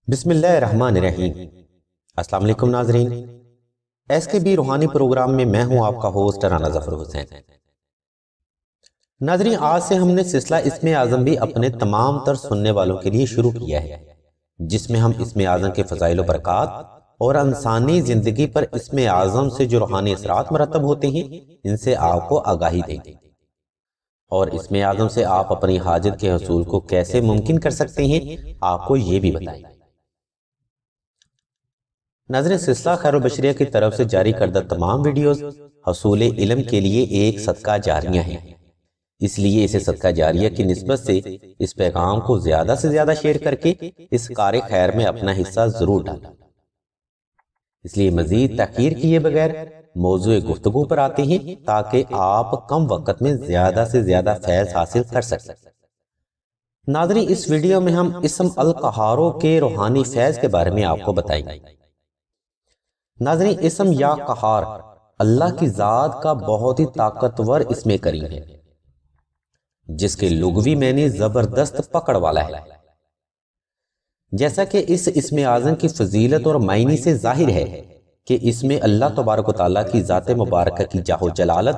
بسم اللہ الرحمن الرحیم۔ السلام علیکم ناظرین، ایس کے بی روحانی پروگرام میں میں ہوں آپ کا ہوسٹ رانا ظفر حسین۔ ناظرین، آج سے ہم نے سلسلہ اسم اعظم بھی اپنے تمام تر سننے والوں کے لیے شروع کیا ہے، جس میں ہم اسم اعظم کے فضائل و برکات اور انسانی زندگی پر اسم اعظم سے جو روحانی اثرات مرتب ہوتے ہیں ان سے آپ کو آگاہی دیں گے، اور اسم اعظم سے آپ اپنی حاجت کے حصول کو کیسے ممکن کر سکتے ہیں آپ کو یہ بھی بتائیں۔ ناظرین، سلسلہ خیر البشریہ کی طرف سے جاری کردہ تمام ویڈیوز حصول علم کے لیے ایک صدقہ جاریہ ہیں، اس لیے اسے صدقہ جاریہ کی نسبت سے اس پیغام کو زیادہ سے زیادہ شیئر کر کے اس کار خیر میں اپنا حصہ ضرور ڈالیں۔ اس لیے مزید تاخیر کیے بغیر موضوع گفتگو پر آتے ہیں تاکہ آپ کم وقت میں زیادہ سے زیادہ فیض حاصل کر سکیں۔ ناظرین، اس ویڈیو میں ہم اسم القہار کے روحانی فیض کے بارے میں آپ کو بتائیں گے۔ ناظرین، اسم یا قہار اللہ کی ذات کا بہت ہی طاقتور اسم کریم ہے، جس کے لغوی معنی زبردست پکڑ والا ہے۔ جیسا کہ اس اسم اعظم کی فضیلت اور معنی سے ظاہر ہے کہ اس میں اللہ تبارک و تعالیٰ کی ذات مبارکہ کی جاہ و جلالت،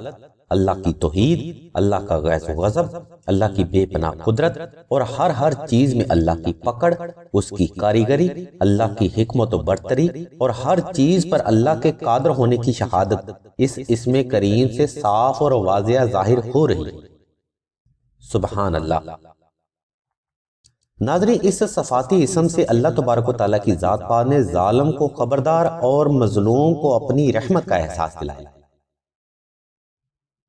اللہ کی توحید، اللہ کا غیظ و غضب، اللہ کی بے پناہ قدرت اور ہر چیز میں اللہ کی پکڑ، اس کی کاریگری، اللہ کی حکمت و برتری اور ہر چیز پر اللہ کے قادر ہونے کی شہادت اس اسم کریم سے صاف اور واضح ظاہر ہو رہی ہے۔ سبحان اللہ۔ ناظرین، اس صفاتی اسم سے اللہ تبارک و تعالیٰ کی ذات پاک نے ظالم کو خبردار اور مظلوم کو اپنی رحمت کا احساس دلایا،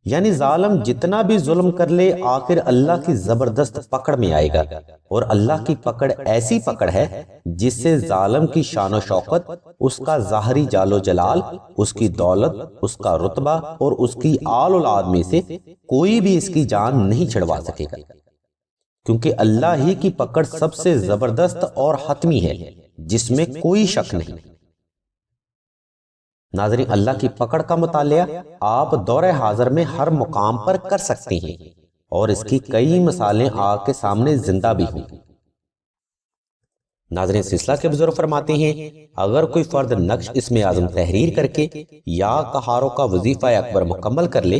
یعنی ظالم جتنا بھی ظلم کر لے آخر اللہ کی زبردست پکڑ میں آئے گا، اور اللہ کی پکڑ ایسی پکڑ ہے جس سے ظالم کی شان و شوکت، اس کا ظاہری جال و جلال، اس کی دولت، اس کا رتبہ اور اس کی آل اولاد میں سے کوئی بھی اس کی جان نہیں چھڑوا سکے گا، کیونکہ اللہ ہی کی پکڑ سب سے زبردست اور حتمی ہے جس میں کوئی شک نہیں۔ ناظرین، اللہ کی پکڑ کا مطالعہ آپ دور حاضر میں ہر مقام پر کر سکتے ہیں، اور اس کی کئی مثالیں آپ کے سامنے زندہ بھی ہوں گی۔ ناظرین، سلسلہ کے بزرگ فرماتے ہیں، اگر کوئی فرد نقش اسم اعظم تحریر کر کے یا قہاروں کا وظیفہ اکبر مکمل کر لے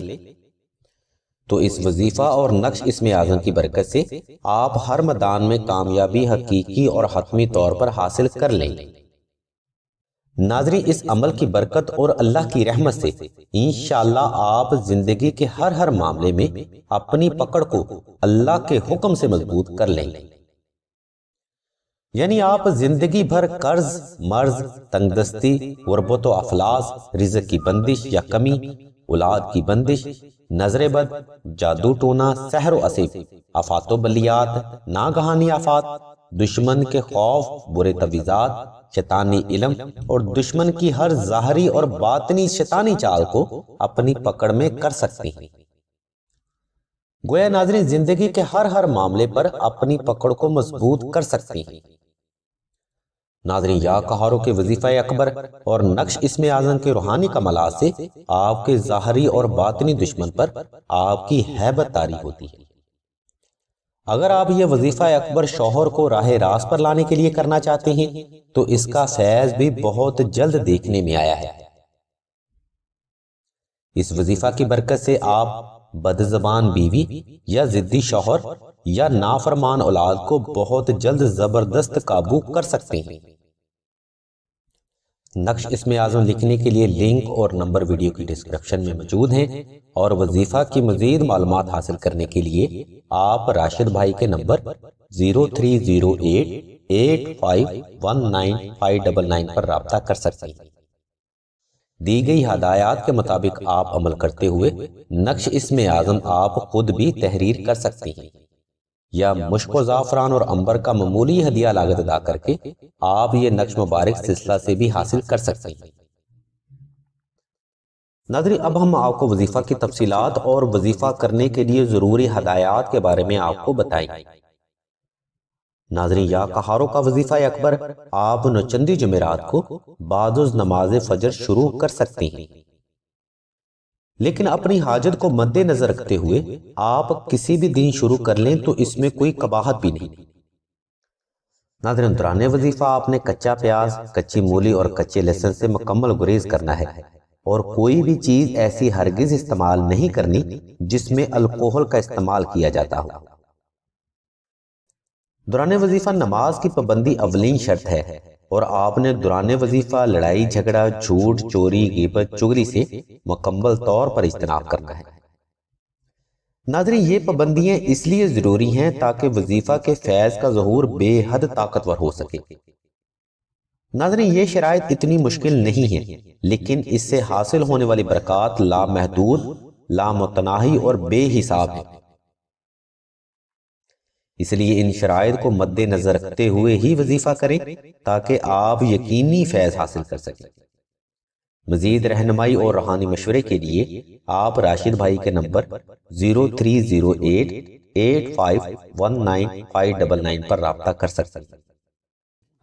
تو اس وظیفہ اور نقش اسم اعظم کی برکت سے آپ ہر میدان میں کامیابی حقیقی اور حتمی طور پر حاصل کر لیں گے۔ ناظرین، اس عمل کی برکت اور اللہ کی رحمت سے انشاءاللہ آپ زندگی کے ہر معاملے میں اپنی پکڑ کو اللہ کے حکم سے مضبوط کر لیں گے، یعنی آپ زندگی بھر قرض، مرض، تنگ دستی، غربت و افلاس، رزق کی بندش یا کمی، اولاد کی بندش، نظر بد، جادو ٹونا، سحر و اسیب، آفات و بلیات، ناگہانی آفات، دشمن کے خوف، برے تویزات، شیطانی علم اور دشمن کی ہر ظاہری اور باطنی شیطانی چال کو اپنی پکڑ میں کر سکتے ہیں۔ گویا ناظرین، زندگی کے ہر معاملے پر اپنی پکڑ کو مضبوط کر سکتے ہیں۔ ناظرین، یا قہاروں کے وظیفہ اکبر اور نقش اسم اعظم کے روحانی کمالات سے آپ کے ظاہری اور باطنی دشمن پر آپ کی ہیبت طاری ہوتی ہے۔ اگر آپ یہ وظیفہ اکبر شوہر کو راہ راست پر لانے کے لیے کرنا چاہتے ہیں تو اس کا فیض بھی بہت جلد دیکھنے میں آیا ہے۔ اس وظیفہ کی برکت سے آپ بد زبان بیوی یا ضدی شوہر یا نافرمان اولاد کو بہت جلد زبردست قابو کر سکتے ہیں۔ نقش اسم اعظم لکھنے کے لیے لنک اور نمبر ویڈیو کی ڈسکرپشن میں موجود ہیں، اور وظیفہ کی مزید معلومات حاصل کرنے کے لیے آپ راشد بھائی کے نمبر 0308851959 پر رابطہ کر سکتے ہیں۔ دی گئی ہدایات کے مطابق آپ عمل کرتے ہوئے نقش اسم اعظم آپ خود بھی تحریر کر سکتے ہیں، یا مشک و زعفران اور عنبر کا معمولی ہدیہ لاگت ادا کر کے آپ یہ نقش مبارک سلسلہ سے بھی حاصل کر سکتے ہیں۔ ناظرین، اب ہم آپ کو وظیفہ کی تفصیلات اور وظیفہ کرنے کے لیے ضروری ہدایات کے بارے میں آپ کو بتائیں۔ ناظرین، یا قہاروں کا وظیفہ اکبر آپ نوچندی جمعرات کو بعد از نماز فجر شروع کر سکتے ہیں، لیکن اپنی حاجت کو مد نظر رکھتے ہوئے آپ کسی بھی دن شروع کر لیں تو اس میں کوئی قباحت بھی نہیں۔ ناظرین، دوران وظیفہ آپ نے کچا پیاز، کچی مولی اور کچے لہسن سے مکمل گریز کرنا ہے اور کوئی بھی چیز ایسی ہرگز استعمال نہیں کرنی جس میں الکوہل کا استعمال کیا جاتا ہو۔ دوران وظیفہ نماز کی پابندی اولین شرط ہے اور آپ نے دوران وظیفہ لڑائی جھگڑا، جھوٹ، چوری، غیبت، چغلی سے مکمل طور پر اجتناب کرنا ہے۔ ناظرین، یہ پابندیاں اس لیے ضروری ہیں تاکہ وظیفہ کے فیض کا ظہور بے حد طاقتور ہو سکے۔ ناظرین، یہ شرائط اتنی مشکل نہیں ہے، لیکن اس سے حاصل ہونے والی برکات لامحدود، لامتناہی اور بے حساب ہے۔ اس لیے ان شرائط کو مد نظر رکھتے ہوئے ہی وظیفہ کریں تاکہ آپ یقینی فیض حاصل کر سکیں۔ مزید رہنمائی اور روحانی مشورے کے لیے آپ راشد بھائی کے نمبر 0308851959 پر رابطہ کر سکتے ہیں۔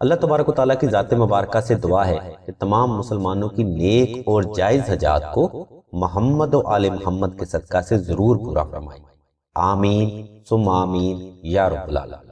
اللہ تبارک و تعالیٰ کی ذات مبارکہ سے دعا ہے کہ تمام مسلمانوں کی نیک اور جائز حاجات کو محمد و آل محمد کے صدقہ سے ضرور پورا فرمائے۔ آمین ثم آمین یا رب العالمین۔